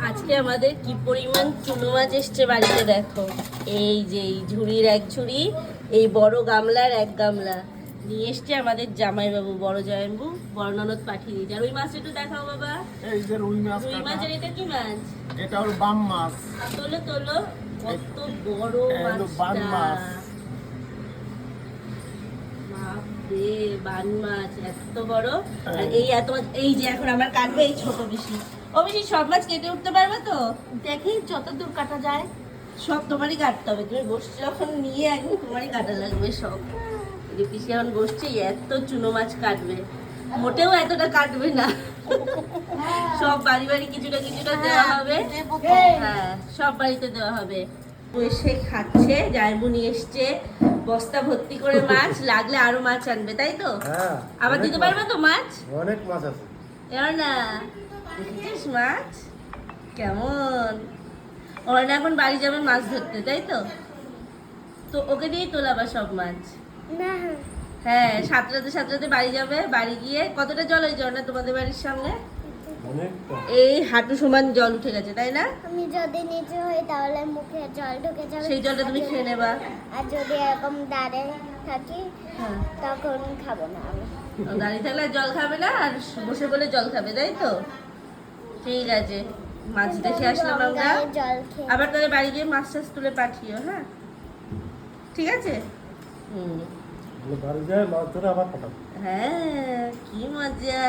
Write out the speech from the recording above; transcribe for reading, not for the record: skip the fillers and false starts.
আজকে আমাদের কি পরিমাণ চুনো মাছ এসছে বাড়িতে দেখো। এই যে এই ঝুড়ির এক ঝুড়ি, এই বড় গামলার এক গামলা নিয়ে এসছে আমাদের জামাইবাবু, বড় জামাইবাবু বড় ননদ পাঠিয়ে দিয়েছে। আর ওই মাছটা একটু দেখাও বাবা। এই যে রুই মাছ রুই কাটা। মাছের এটা কি মাছ? এটা হলো বাম মাছ। তোলো তোলো, কত বড় এটা হলো বান মাছটা। মাছ। বাপরে, বান মাছ এত বড়। আর এই এত মাছ, এই যে এখন আমার কাটবে এই ছোট বেশি। ও বেশি সব মাছ কেটে উঠতে পারবে তো? দেখি যত দূর কাটা যায় সব তোমারই কাটতে হবে। তুমি বসছো যখন নিয়ে একদম তোমারই কাটা লাগবে সব। এই যে পিসি এখন বসছে, এত চুনো মাছ কাটবে, মোটেও এতটা কাটবে না। সব বাড়ি বাড়ি কিছুটা কিছুটা দেওয়া হবে। হ্যাঁ, সব বাড়িতে দেওয়া হবে। এসে খাচ্ছে, জায়বু নিয়ে এসছে বস্তা ভর্তি করে মাছ, লাগলে আরো মাছ আনবে, তাই তো? হ্যাঁ, আবার দিতে পারবে তো মাছ? অনেক মাছ আছে। এবার না, দেখেছিস মাছ কেমন? ওরা এখন বাড়ি যাবে মাছ ধরতে, তাই তো? তো ওকে দিয়েই তোলাবা সব মাছ। হ্যাঁ, সাতটাতে সাতটাতে বাড়ি যাবে। বাড়ি গিয়ে কতটা জল হয়েছে না তোমাদের বাড়ির সামনে? অনেকটা। এই হাঁটু সমান জল উঠে গেছে, তাই না? আমি যদি নিচে হই তাহলে মুখে জল ঢুকে যাবে। সেই জলটা তুমি খেয়ে নেবা। আর যদি এরকম দাঁড়িয়ে থাকি হ্যাঁ, তখন খাবো না আমি। দাঁড়িয়ে থাকলে আর জল খাবে না, আর বসে বলে জল খাবে, তাই তো? ঠিক আছে, মাছ দেখে আসলাম আমরা। গঙ্গায় জল খেয়ে আবার তাদের বাড়ি গিয়ে মাছ টাছ তুলে পাঠিও, হ্যাঁ? ঠিক আছে। বাড়ি যায় মাছ ধরে আবার পাঠাবো। হ্যাঁ, কি মজা।